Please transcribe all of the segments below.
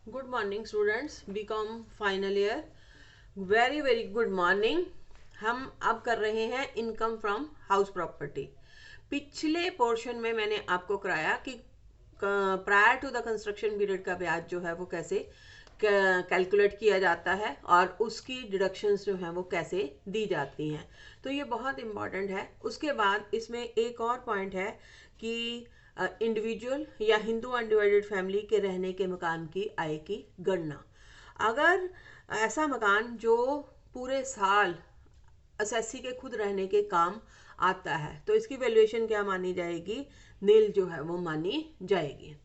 Good morning students, BCom final year. Very very good morning. हम अब कर रहे हैं इनकम फ्रॉम हाउस प्रॉपर्टी। पिछले पोर्शन में मैंने आपको कराया कि prior to the construction period का ब्याज जो है वो कैसे कैलकुलेट किया जाता है और उसकी डिडक्शंस जो हैं वो कैसे दी जाती हैं। तो ये बहुत इंपॉर्टेंट है। उसके बाद इसमें एक और पॉइंट है कि इंडिविजुअल या हिंदू अनडिवाइडेड फैमिली के रहने के मकान की आय की गणना। अगर ऐसा मकान जो पूरे साल असेसी के खुद रहने के काम आता है तो इसकी वैल्यूएशन क्या मानी जाएगी? नील जो है वो मानी जाएगी।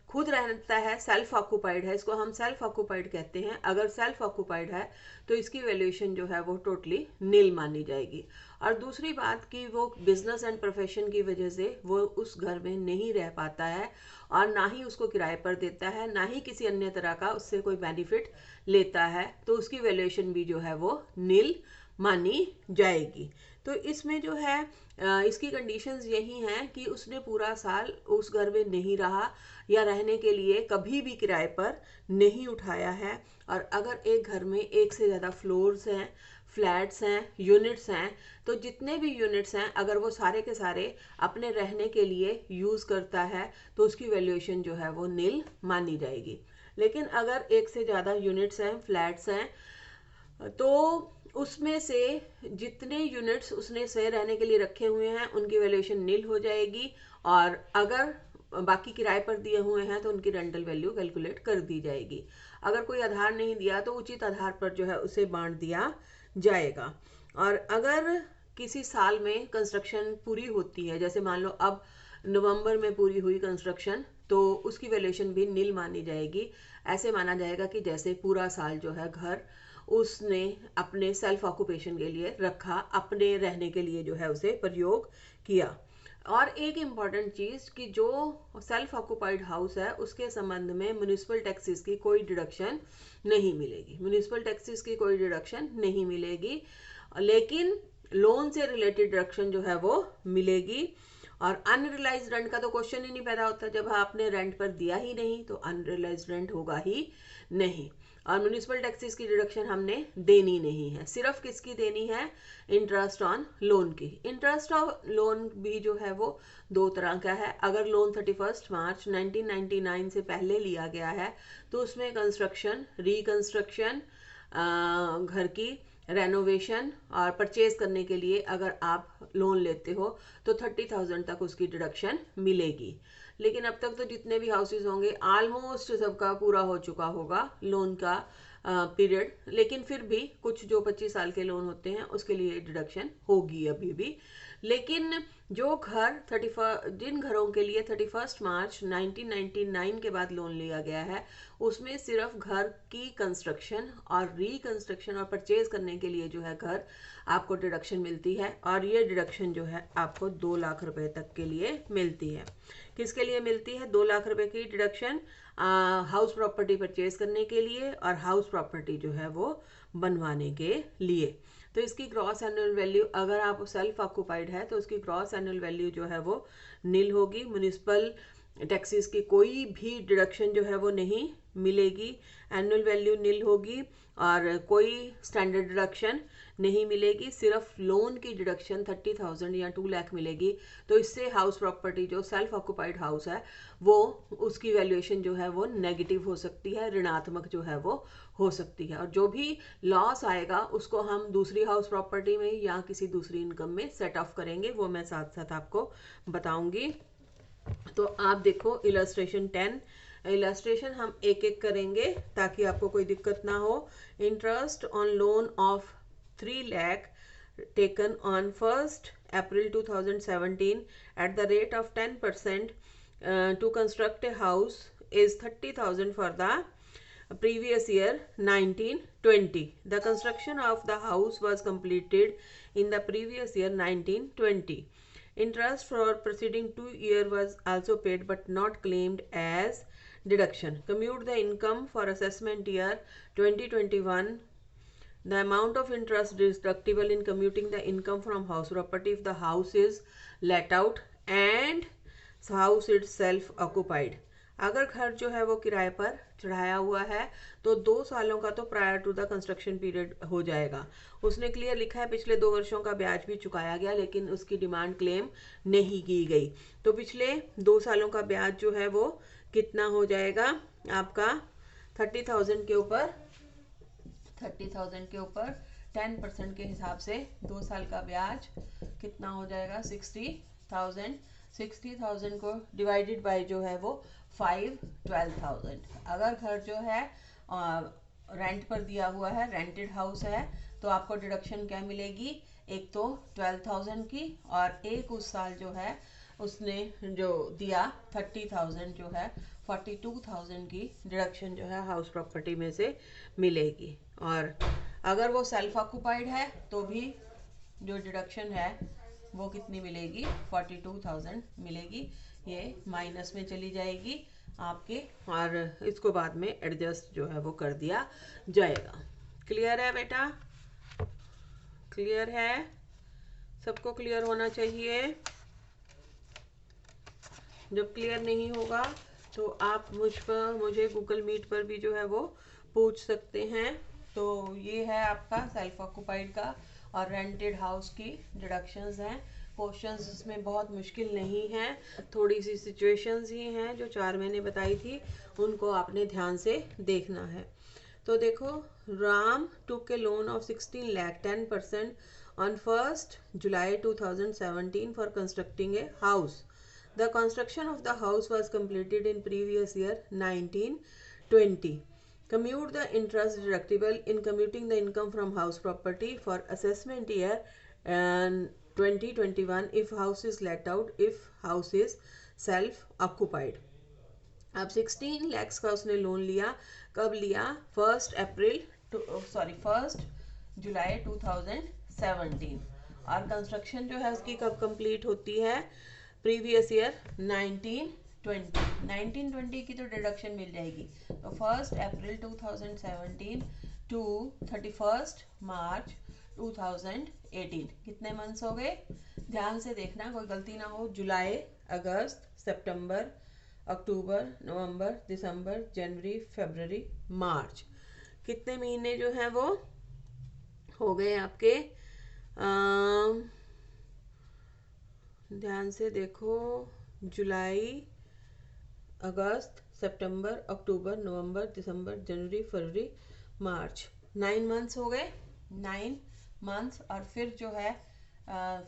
खुद रहता है, सेल्फ ऑक्यूपाइड है, इसको हम सेल्फ ऑक्यूपाइड कहते हैं। अगर सेल्फ ऑक्यूपाइड है तो इसकी वैल्यूएशन जो है वो टोटली नील मानी जाएगी। और दूसरी बात कि वो बिजनेस एंड प्रोफेशन की वजह से वो उस घर में नहीं रह पाता है और ना ही उसको किराए पर देता है, ना ही किसी अन्य तरह का उससे कोई बेनिफिट लेता है, तो उसकी वैल्यूएशन भी जो है वो नील मानी जाएगी। तो इसमें जो है इसकी कंडीशंस यही हैं कि उसने पूरा साल उस घर में नहीं रहा या रहने के लिए कभी भी किराए पर नहीं उठाया है। और अगर एक घर में एक से ज़्यादा फ्लोर्स हैं, फ्लैट्स हैं, यूनिट्स हैं, तो जितने भी यूनिट्स हैं अगर वो सारे के सारे अपने रहने के लिए यूज़ करता है तो उसकी वैल्यूएशन जो है वो नील मानी जाएगी। लेकिन अगर एक से ज़्यादा यूनिट्स हैं, फ्लैट्स हैं, तो उसमें से जितने यूनिट्स उसने से रहने के लिए रखे हुए हैं उनकी वैल्यूएशन नील हो जाएगी। और अगर बाकी किराए पर दिए हुए हैं तो उनकी रेंटल वैल्यू कैलकुलेट कर दी जाएगी। अगर कोई आधार नहीं दिया तो उचित आधार पर जो है उसे बांट दिया जाएगा। और अगर किसी साल में कंस्ट्रक्शन पूरी होती है, जैसे मान लो अब नवंबर में पूरी हुई कंस्ट्रक्शन, तो उसकी वैल्यूएशन भी नील मानी जाएगी। ऐसे माना जाएगा कि जैसे पूरा साल जो है घर उसने अपने सेल्फ ऑक्यूपेशन के लिए रखा, अपने रहने के लिए जो है उसे प्रयोग किया। और एक इम्पॉर्टेंट चीज कि जो सेल्फ ऑक्यूपाइड हाउस है उसके संबंध में म्युनिसिपल टैक्सेस की कोई डिडक्शन नहीं मिलेगी। म्युनिसिपल टैक्सेस की कोई डिडक्शन नहीं मिलेगी, लेकिन लोन से रिलेटेड डिडक्शन जो है वो मिलेगी। और अनरियलाइज रेंट का तो क्वेश्चन ही नहीं पैदा होता। जब आपने रेंट पर दिया ही नहीं तो अनरियलाइज रेंट होगा ही नहीं। और म्यूनिसिपल टैक्सेस की डिडक्शन हमने देनी नहीं है। सिर्फ किसकी देनी है? इंटरेस्ट ऑन लोन की। इंटरेस्ट ऑन लोन भी जो है वो दो तरह का है। अगर लोन 31 मार्च 1999 से पहले लिया गया है तो उसमें कंस्ट्रक्शन, रिकंस्ट्रक्शन, घर की रेनोवेशन और परचेज करने के लिए अगर आप लोन लेते हो तो 30,000 तक उसकी डिडक्शन मिलेगी। लेकिन अब तक तो जितने भी हाउसेज होंगे ऑलमोस्ट सबका पूरा हो चुका होगा लोन का पीरियड, लेकिन फिर भी कुछ जो 25 साल के लोन होते हैं उसके लिए डिडक्शन होगी अभी भी। लेकिन जो घर 31 जिन घरों के लिए 31 मार्च 1999 के बाद लोन लिया गया है उसमें सिर्फ घर की कंस्ट्रक्शन और रिकंस्ट्रक्शन और परचेज करने के लिए जो है घर आपको डिडक्शन मिलती है। और ये डिडक्शन जो है आपको 2 लाख रुपए तक के लिए मिलती है। किसके लिए मिलती है 2 लाख रुपए की डिडक्शन? हाउस प्रॉपर्टी परचेज करने के लिए और हाउस प्रॉपर्टी जो है वो बनवाने के लिए। तो इसकी ग्रॉस एनुअल वैल्यू, अगर आप सेल्फ ऑक्यूपाइड है तो उसकी ग्रॉस एनुअल वैल्यू जो है वो नील होगी। म्युनिसिपल टैक्सेस की कोई भी डिडक्शन जो है वो नहीं मिलेगी, एनुअल वैल्यू नील होगी और कोई स्टैंडर्ड डिडक्शन नहीं मिलेगी। सिर्फ लोन की डिडक्शन 30,000 या 2 लाख मिलेगी। तो इससे हाउस प्रॉपर्टी जो सेल्फ ऑक्यूपाइड हाउस है वो उसकी वैल्यूएशन जो है वो नेगेटिव हो सकती है, ऋणात्मक जो है वो हो सकती है। और जो भी लॉस आएगा उसको हम दूसरी हाउस प्रॉपर्टी में या किसी दूसरी इनकम में सेट ऑफ करेंगे, वो मैं साथ साथ आपको बताऊंगी। तो आप देखो इलस्ट्रेशन 10। इलस्ट्रेशन हम एक एक करेंगे ताकि आपको कोई दिक्कत ना हो। Interest on loan of 3 lakh taken on 1st April 2017 at the rate of 10% to construct a house is 30,000 for the previous year 1920. The construction of the house was completed in the previous year 1920. Interest for preceding 2 years was also paid but not claimed as deduction. Commute the income for assessment year 2021. The amount of interest deductible in commuting the income from house property if the house is let out and house itself occupied. अगर घर जो है वो किराए पर चढ़ाया हुआ है तो 2 सालों का तो prior to the construction period हो जाएगा। उसने क्लियर लिखा है पिछले 2 वर्षों का ब्याज भी चुकाया गया, लेकिन उसकी डिमांड क्लेम नहीं की गई। तो पिछले 2 सालों का ब्याज जो है वो कितना हो जाएगा आपका 30,000 के ऊपर 30,000 के ऊपर 10% के हिसाब से 2 साल का ब्याज कितना हो जाएगा 60,000। 60,000 को डिवाइडेड बाय जो है वो 5 12,000। अगर घर जो है रेंट पर दिया हुआ है, रेंटेड हाउस है, तो आपको डिडक्शन क्या मिलेगी, एक तो 12,000 की और एक उस साल जो है उसने जो दिया 30,000 जो है 42,000 की डिडक्शन जो है हाउस प्रॉपर्टी में से मिलेगी। और अगर वो सेल्फ ऑक्यूपाइड है तो भी जो डिडक्शन है वो कितनी मिलेगी 42,000 मिलेगी। ये माइनस में चली जाएगी आपके, और इसको बाद में एडजस्ट जो है वो कर दिया जाएगा। क्लियर है बेटा? क्लियर है? सबको क्लियर होना चाहिए। जब क्लियर नहीं होगा तो आप मुझे गूगल मीट पर भी जो है वो पूछ सकते हैं। तो ये है आपका सेल्फ ऑक्यूपाइड का और रेंटेड हाउस की डिडक्शंस हैं। क्वेश्चंस इसमें बहुत मुश्किल नहीं है, थोड़ी सी सिचुएशंस ही हैं जो 4 मैंने बताई थी, उनको आपने ध्यान से देखना है। तो देखो, Ram took a loan of 16 lakh 10% on 1st July 2017 for constructing a house. The construction of the house was completed in previous year 1920. Commute the interest deductible in commuting the income from house property for assessment year and 2021 if house is let out, if house is self occupied. अब 16 lakhs का उसने loan लिया, कब लिया, 1 जुलाई 2017। और construction जो है उसकी कब कंप्लीट होती है, प्रीवियस ईयर 1920 की तो डिडक्शन मिल जाएगी। तो 1 अप्रैल 2017 टू 31 मार्च 2018 कितने मंथ्स हो गए, ध्यान से देखना कोई गलती ना हो। जुलाई, अगस्त, सितंबर, अक्टूबर, नवंबर, दिसंबर, जनवरी, फरवरी, मार्च, कितने महीने जो हैं वो हो गए आपके। ध्यान से देखो, जुलाई, अगस्त, सितंबर, अक्टूबर, नवंबर, दिसंबर, जनवरी, फरवरी, मार्च, 9 मंथ्स हो गए, 9 मंथ्स। और फिर जो है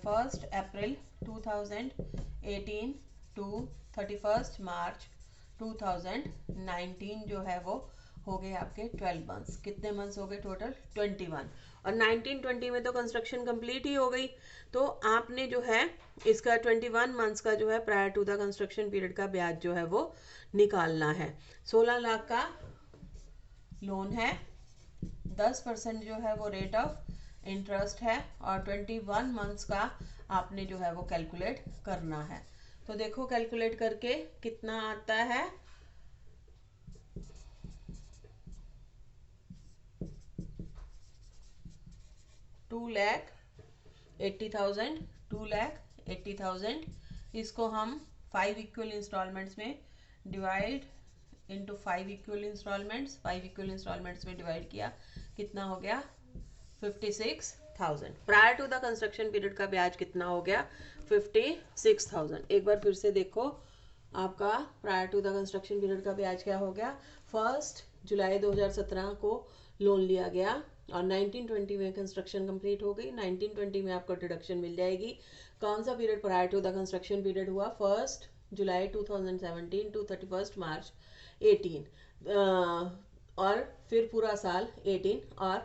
1 अप्रैल 2018 टू 31 मार्च 2019 जो है वो हो गए आपके 12 मंथ्स। कितने मंथ्स हो गए टोटल, 21। और 1920 में तो कंस्ट्रक्शन कंप्लीट ही हो गई, तो आपने जो है इसका 21 मंथ्स का जो है prior to the construction period का ब्याज जो है वो निकालना है। 16 लाख का लोन है, 10% जो है वो रेट ऑफ इंटरेस्ट है, और 21 मंथ्स का आपने जो है वो कैलकुलेट करना है। तो देखो कैलकुलेट करके कितना आता है, 2,80,000। इसको हम 5 इक्वल इंस्टॉलमेंट्स में divide into 5 equal installments, 5 equal installments में डिवाइड किया, कितना हो गया 56,000। Prior to the construction period का ब्याज कितना हो गया 56,000। एक बार फिर से देखो, आपका prior to the construction period का ब्याज क्या हो गया, 1 जुलाई 2017 को लोन लिया गया और 1920 में कंस्ट्रक्शन कंप्लीट हो गई। 1920 में आपको डिडक्शन मिल जाएगी। कौन सा period prior to the construction period हुआ, 1 जुलाई 2017 टू 31 मार्च 18, और फिर पूरा साल 18 और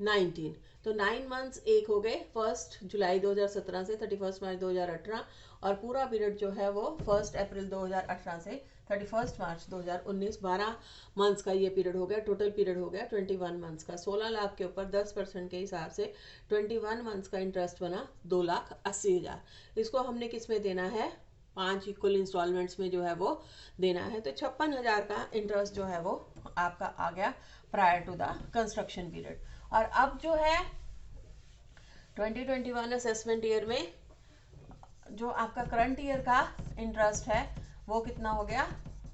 19। तो 9 मंथ्स एक हो गए, 1 जुलाई 2017 से 31 मार्च 2018, और पूरा पीरियड जो है वो 1 अप्रैल 2018 से 31 मार्च 2019, 12 मंथ्स का ये पीरियड हो गया। टोटल पीरियड हो गया 21 मंथ्स का। 16 लाख के ऊपर 10% के हिसाब से 21 मंथ्स का इंटरेस्ट बना 2,80,000। इसको हमने किस में देना है, 5 इक्वल इंस्टॉलमेंट्स में जो है वो देना है। तो 56,000 का इंटरेस्ट जो है वो आपका आ गया prior to the construction period. और अब जो है 2021 असेसमेंट ईयर में जो आपका करंट ईयर का इंटरेस्ट है वो कितना हो गया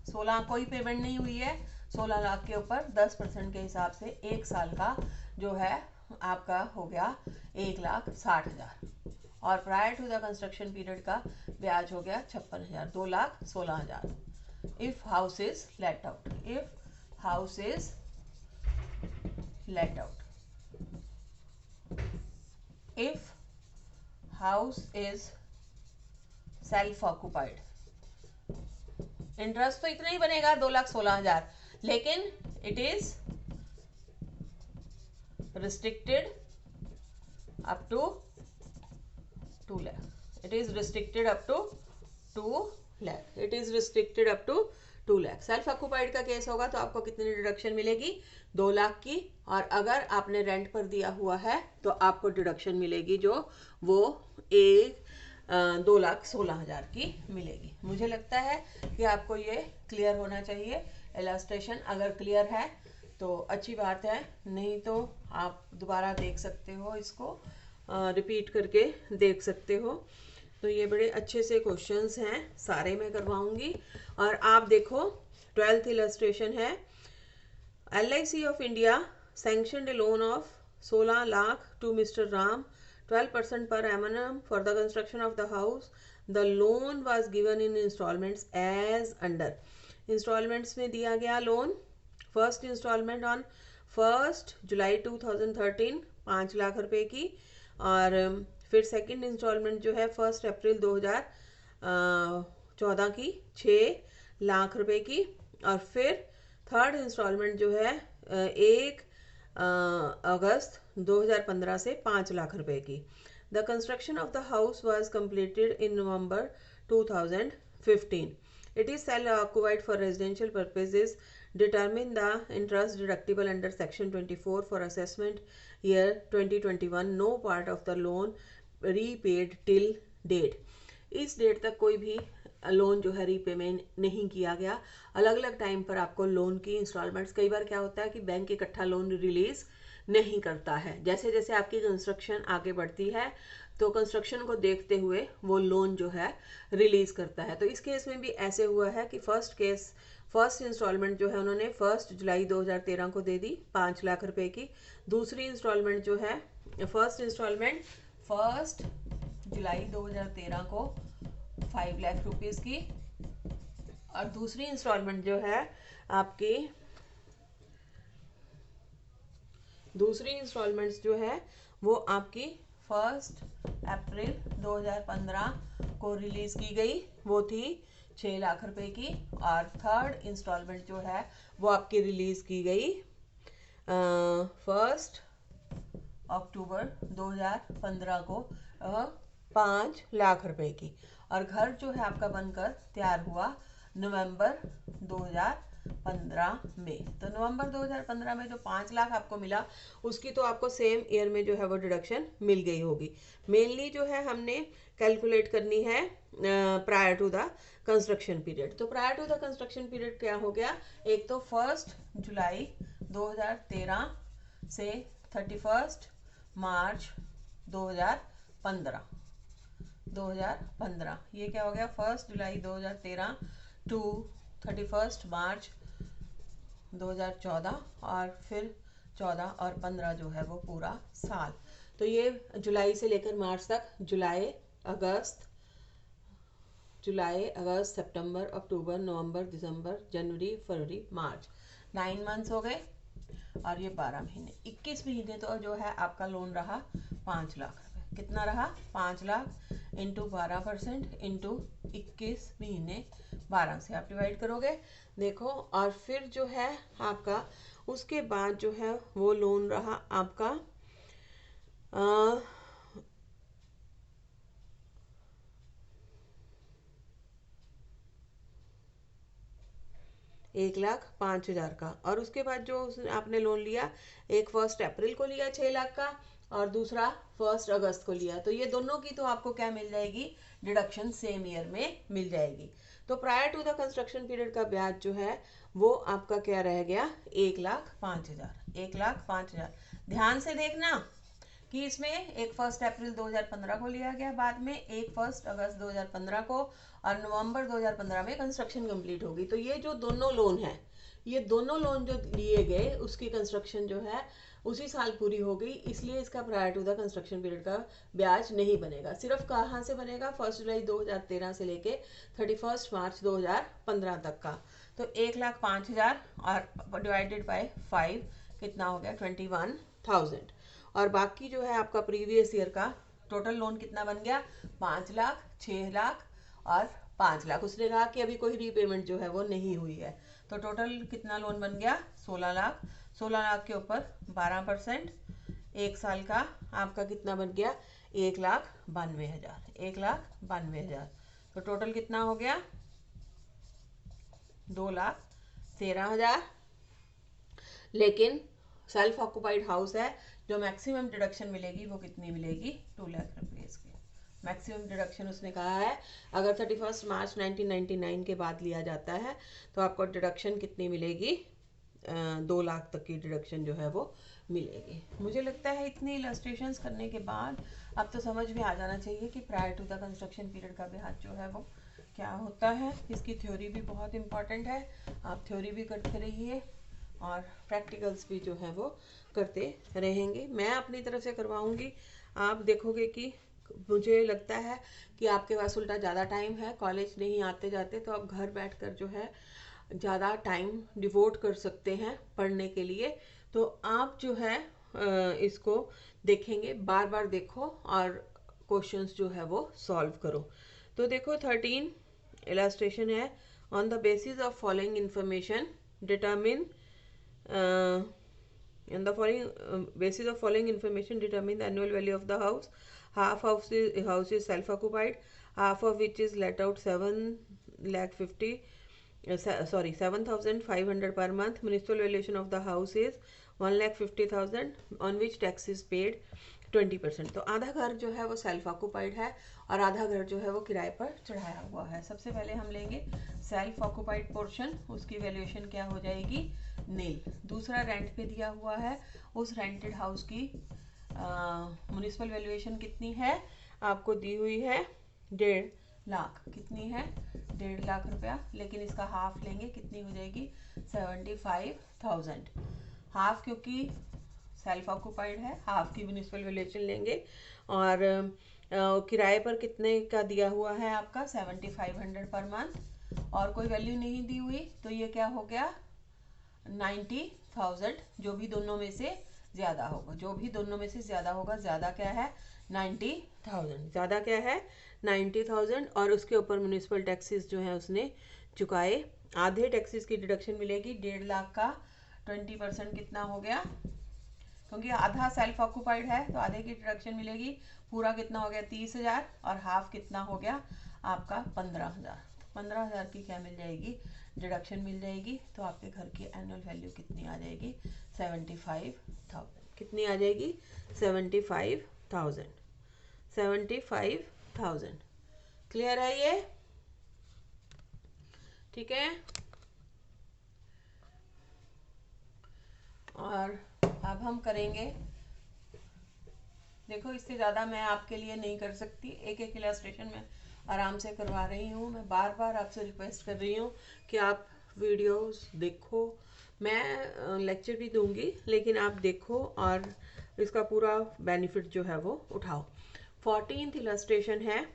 16 कोई पेमेंट नहीं हुई है, 16 लाख के ऊपर 10% के हिसाब से 1 साल का जो है आपका हो गया 1,60,000, और prior to the construction period का ब्याज हो गया 56,000, 2,16,000। If house is let out, if house is let out, if house is self occupied, interest तो इतना ही बनेगा 2,16,000, लेकिन it is restricted up to 2 lakh, it is restricted up to 2 lakh, it is restricted up to 2 lakh। Self occupied का case होगा तो आपको कितनी डिडक्शन मिलेगी, 2 लाख की, और अगर आपने रेंट पर दिया हुआ है तो आपको डिडक्शन मिलेगी जो वो 2,16,000 की मिलेगी। मुझे लगता है कि आपको ये क्लियर होना चाहिए। इलस्ट्रेशन अगर क्लियर है तो अच्छी बात है, नहीं तो आप दोबारा देख सकते हो, इसको रिपीट करके देख सकते हो। तो ये बड़े अच्छे से क्वेश्चंस हैं, सारे मैं करवाऊंगी। और आप देखो 12th इलस्ट्रेशन है, LIC of India sanctioned loan of 16 lakh to mister Ram, 12% per annum for the construction of the house. The loan was given in installments as under. Installments में दिया गया loan, first installment on 1 July 2013 5 lakh रुपए की, और फिर second instalment जो है 1 अप्रैल 2014 की 6 लाख रुपए की, और फिर थर्ड इंस्टॉलमेंट जो है 1 अगस्त 2015 से 5 लाख रुपए की। The construction of the house was completed in November 2015. It is self-occupied for residential purposes. Determine the interest deductible under section 24 for assessment year 2021. No part of the loan repaid till date. इस date तक कोई भी loan जो है repayment नहीं किया गया। अलग अलग टाइम पर आपको लोन की इंस्टॉलमेंट्स, कई बार क्या होता है कि बैंक इकट्ठा लोन रिलीज नहीं करता है। जैसे जैसे आपकी कंस्ट्रक्शन आगे बढ़ती है तो कंस्ट्रक्शन को देखते हुए वो लोन जो है रिलीज करता है। तो इस केस में भी ऐसे हुआ है कि फर्स्ट इंस्टॉलमेंट जो है उन्होंने 1 जुलाई 2013 को दे दी 5 लाख रुपए की। दूसरी इंस्टॉलमेंट जो है, फर्स्ट इंस्टॉलमेंट 1 जुलाई 2013 को 5 लाख रुपीस की, और दूसरी इंस्टॉलमेंट जो है आपकी, दूसरी इंस्टॉलमेंट्स जो है वो आपकी 1 अप्रैल 2015 को रिलीज की गई, वो थी 6 लाख रुपए की, और थर्ड इंस्टॉलमेंट जो है वो आपकी रिलीज की गई 1 अक्टूबर 2015 को 5 लाख रुपए की, और घर जो है आपका बनकर तैयार हुआ नवंबर 2015 में। तो नवंबर 2015 में जो 5 लाख आपको मिला उसकी तो आपको सेम ईयर में जो है वो डिडक्शन मिल गई होगी। मेनली जो है हमने कैलकुलेट करनी है prior to the construction period. तो prior to the construction period क्या हो गया, एक तो 1 जुलाई 2013 से 31 मार्च 2015, ये क्या हो गया 1 जुलाई 2013 टू 31 मार्च 2014, और फिर 14 और 15 जो है वो पूरा साल। तो ये जुलाई से लेकर मार्च तक, जुलाई अगस्त सितंबर अक्टूबर नवंबर दिसंबर जनवरी फरवरी मार्च, 9 मंथ्स हो गए, और ये 12 महीने, 21 महीने तो जो है आपका लोन रहा 5 लाख रुपए। कितना रहा, 5 लाख इंटू 12% इंटू 21 महीने 12 से आप डिवाइड करोगे, देखो। और फिर जो है आपका उसके बाद जो है वो लोन रहा आपका 1,05,000 का, और उसके बाद जो आपने लोन लिया, एक 1 अप्रैल को लिया 6 लाख का, और दूसरा 1 अगस्त को लिया। तो ये दोनों की तो आपको क्या मिल जाएगी, डिडक्शन सेम ईयर में मिल जाएगी। तो prior to the construction period का ब्याज जो है वो आपका क्या रह गया, 1,05,000। 1,05,000 ध्यान से देखना, कि इसमें एक 1 अप्रैल 2015 को लिया गया, बाद में एक 1 अगस्त 2015 को, और नवंबर 2015 में कंस्ट्रक्शन कंप्लीट होगी। तो ये जो दोनों लोन है, ये दोनों लोन जो लिए गए उसकी कंस्ट्रक्शन जो है उसी साल पूरी हो गई, इसलिए इसका prior to the construction period का ब्याज नहीं बनेगा। सिर्फ कहाँ से बनेगा? 1 जुलाई 2013 से लेके 31 मार्च 2015 तक का। तो 1,05,000 और डिवाइडेड बाय 5 कितना हो गया? 21,000। और बाकी जो है आपका प्रीवियस ईयर का टोटल लोन कितना बन गया? 5 लाख, 6 लाख और 5 लाख। उसने कहा कि अभी कोई रीपेमेंट जो है वो नहीं हुई है, तो टोटल कितना लोन बन गया? 16 लाख। 16 लाख के ऊपर 12%, एक साल का आपका कितना बन गया? 1,92,000। 1,92,000। तो टोटल कितना हो गया? 2,13,000। लेकिन सेल्फ ऑक्यूपाइड हाउस है, जो मैक्सिमम डिडक्शन मिलेगी वो कितनी मिलेगी? 2 लाख रुपीज की मैक्सिमम डिडक्शन उसने कहा है। अगर 31 मार्च 1999 के बाद लिया जाता है तो आपको डिडक्शन कितनी मिलेगी? 2 लाख तक की डिडक्शन जो है वो मिलेगी। मुझे लगता है इतनी इलस्ट्रेशंस करने के बाद अब तो समझ में आ जाना चाहिए कि prior to the construction period का ब्याज जो है वो क्या होता है। इसकी थ्योरी भी बहुत इंपॉर्टेंट है, आप थ्योरी भी करते रहिए और प्रैक्टिकल्स भी जो है वो करते रहेंगे। मैं अपनी तरफ से करवाऊंगी, आप देखोगे कि मुझे लगता है कि आपके पास उल्टा ज़्यादा टाइम है, कॉलेज नहीं आते जाते, तो आप घर बैठकर जो है ज़्यादा टाइम डिवोट कर सकते हैं पढ़ने के लिए। तो आप जो है इसको देखेंगे, बार बार देखो और क्वेश्चंस जो है वो सॉल्व करो। तो देखो 13 इलस्ट्रेशन है। On the basis of following information determine on the following basis of following information determine the annual value of the house. Half of the house is self occupied, half of which is let out 7,500 per month. Municipal valuation of the house is 1,50,000 on which tax is paid 20%। तो आधा घर जो है वो self occupied है और आधा घर जो है वो किराए पर चढ़ाया हुआ है। सबसे पहले हम लेंगे सेल्फ ऑक्यूपाइड पोर्शन, उसकी वैल्यूएशन क्या हो जाएगी? नील। दूसरा रेंट पे दिया हुआ है, उस रेंटेड हाउस की म्युनिसिपल वैल्यूएशन कितनी है? आपको दी हुई है 1.5 लाख। कितनी है? 1.5 लाख रुपया। लेकिन इसका हाफ लेंगे, कितनी हो जाएगी? 75,000। हाफ क्योंकि सेल्फ ऑक्यूपाइड है, हाफ की म्युनिसिपल वैल्यूएशन लेंगे। और किराए पर कितने का दिया हुआ है आपका? 7,500 पर मंथ। और कोई वैल्यू नहीं दी हुई, तो ये क्या हो गया? 90,000। जो भी दोनों में से ज्यादा होगा, जो भी दोनों में से ज्यादा होगा, ज्यादा क्या है? 90,000। ज्यादा क्या है? 90,000। और उसके ऊपर म्युनिसिपल टैक्सेस जो है उसने चुकाए। आधे टैक्सेस की डिडक्शन मिलेगी 1.5 लाख का 20% कितना हो गया? क्योंकि आधा सेल्फ ऑक्यूपाइड है तो आधे की डिडक्शन मिलेगी। पूरा कितना हो गया? 30,000। और हाफ कितना हो गया आपका? 15,000। 15,000 की क्या मिल जाएगी? डिडक्शन मिल जाएगी। तो आपके घर की एनुअल वैल्यू कितनी आ जाएगी? 75,000। कितनी आ जाएगी? 75,000। 75,000। क्लियर है ये? ठीक है। और अब हम करेंगे, देखो इससे ज़्यादा मैं आपके लिए नहीं कर सकती, एक एक इलस्ट्रेशन में आराम से करवा रही हूँ। मैं बार बार आपसे रिक्वेस्ट कर रही हूँ कि आप वीडियोस देखो। मैं लेक्चर भी दूंगी, लेकिन आप देखो और इसका पूरा बेनिफिट जो है वो उठाओ। 14th इलस्ट्रेशन है।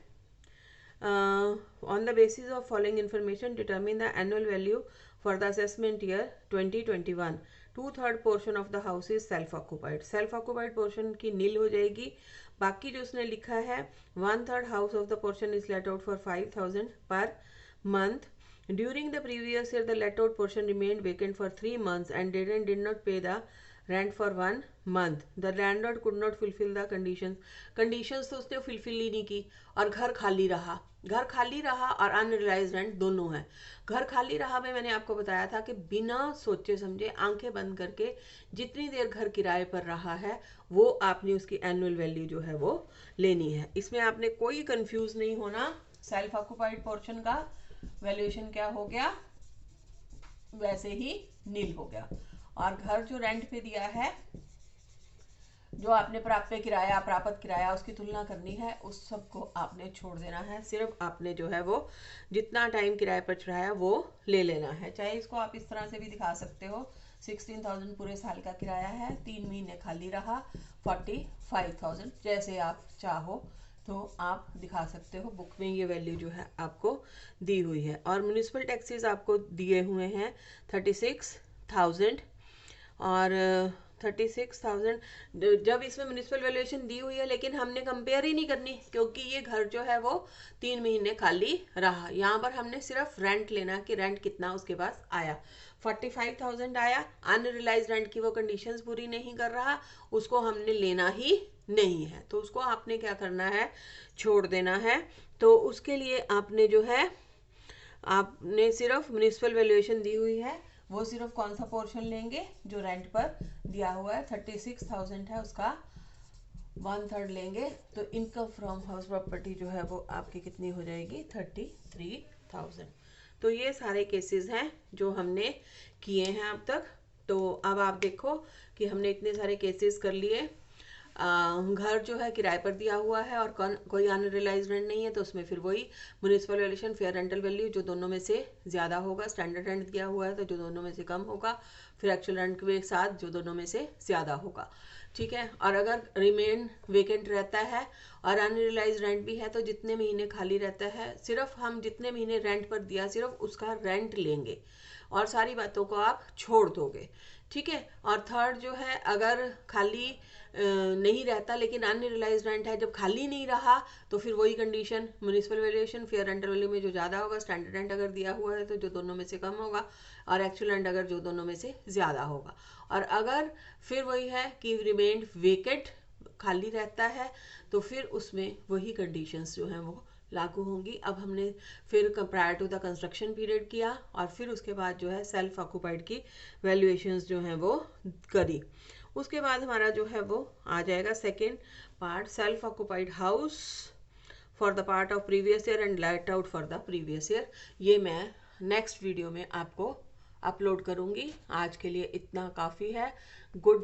On the basis of following information determine the annual value for the assessment year 2021। 2/3 portion of the house is self occupied. Self occupied portion की नील हो जाएगी। बाकी जो उसने लिखा है 1/3 house of the portion is let out for 5,000 per month. During the previous year the let out portion remained vacant for 3 months and did not pay the rent for 1 month। The landlord could not fulfil the conditions तो उसने fulfil ही नहीं की और घर खाली रहा। घर खाली रहा और अनरियलाइज रेंट दोनों है। घर खाली रहा में मैंने आपको बताया था कि बिना सोचे समझे आंखें बंद करके जितनी देर घर किराए पर रहा है वो आपने उसकी एनुअल वैल्यू जो है वो लेनी है। इसमें आपने कोई कंफ्यूज नहीं होना। सेल्फ ऑक्यूपाइड पोर्शन का वैल्यूएशन क्या हो गया? वैसे ही नील हो गया। और घर जो रेंट पे दिया है जो आपने प्राप्य किराया, प्राप्त किराया उसकी तुलना करनी है, उस सब को आपने छोड़ देना है। सिर्फ आपने जो है वो जितना टाइम किराए पर चढ़ाया वो ले लेना है। चाहे इसको आप इस तरह से भी दिखा सकते हो, 16,000 पूरे साल का किराया है, 3 महीने खाली रहा, 45,000, जैसे आप चाहो तो आप दिखा सकते हो। बुक में ये वैल्यू जो है आपको दी हुई है। और म्यूनिसिपल टैक्सेस आपको दिए हुए हैं 36,000 और 36,000। जब इसमें म्यूनिसिपल वैल्यूएशन दी हुई है, लेकिन हमने कंपेयर ही नहीं करनी, क्योंकि ये घर जो है वो 3 महीने खाली रहा। यहाँ पर हमने सिर्फ रेंट लेना कि रेंट कितना उसके पास आया। 45,000 आया, अनरियलाइज रेंट की वो कंडीशंस पूरी नहीं कर रहा, उसको हमने लेना ही नहीं है, तो उसको आपने क्या करना है, छोड़ देना है। तो उसके लिए आपने जो है, आपने सिर्फ म्यूनिसिपल वैल्यूएशन दी हुई है, वो सिर्फ कौन सा पोर्शन लेंगे जो रेंट पर दिया हुआ है, 36,000 है, उसका 1/3 लेंगे। तो इनकम फ्रॉम हाउस प्रॉपर्टी जो है वो आपकी कितनी हो जाएगी, 33,000। तो ये सारे केसेस हैं जो हमने किए हैं अब तक। तो अब आप देखो कि हमने इतने सारे केसेस कर लिए। घर जो है किराए पर दिया हुआ है और कोई अनरियलाइज रेंट नहीं है, तो उसमें फिर वही municipal valuation, fair rental value जो दोनों में से ज़्यादा होगा, स्टैंडर्ड रेंट दिया हुआ है तो जो दोनों में से कम होगा, फिर एक्चुअल रेंट के साथ जो दोनों में से ज़्यादा होगा। ठीक है। और अगर रिमेन वेकेंट रहता है और अनरियलाइज रेंट भी है, तो जितने महीने खाली रहता है, सिर्फ हम जितने महीने रेंट पर दिया सिर्फ उसका रेंट लेंगे और सारी बातों को आप छोड़ दोगे। ठीक है। और थर्ड जो है, अगर खाली नहीं रहता लेकिन अनरियलाइज रेंट है, जब खाली नहीं रहा तो फिर वही condition, municipal valuation, fair rental value में जो ज़्यादा होगा, स्टैंडर्ड रेंट अगर दिया हुआ है तो जो दोनों में से कम होगा, और एक्चुअल रेंट अगर जो दोनों में से ज़्यादा होगा। और अगर फिर वही है कि रिमेन्ड वेकेंट, खाली रहता है, तो फिर उसमें वही कंडीशंस जो हैं वो लागू होंगी। अब हमने फिर prior to the construction period किया और फिर उसके बाद जो है सेल्फ ऑक्यूपाइड की वैल्यूएशंस जो हैं वो करी। उसके बाद हमारा जो है वो आ जाएगा second part, self occupied house for the part of previous year and let out for the previous year. ये मैं नेक्स्ट वीडियो में आपको अपलोड करूँगी। आज के लिए इतना काफ़ी है। गुड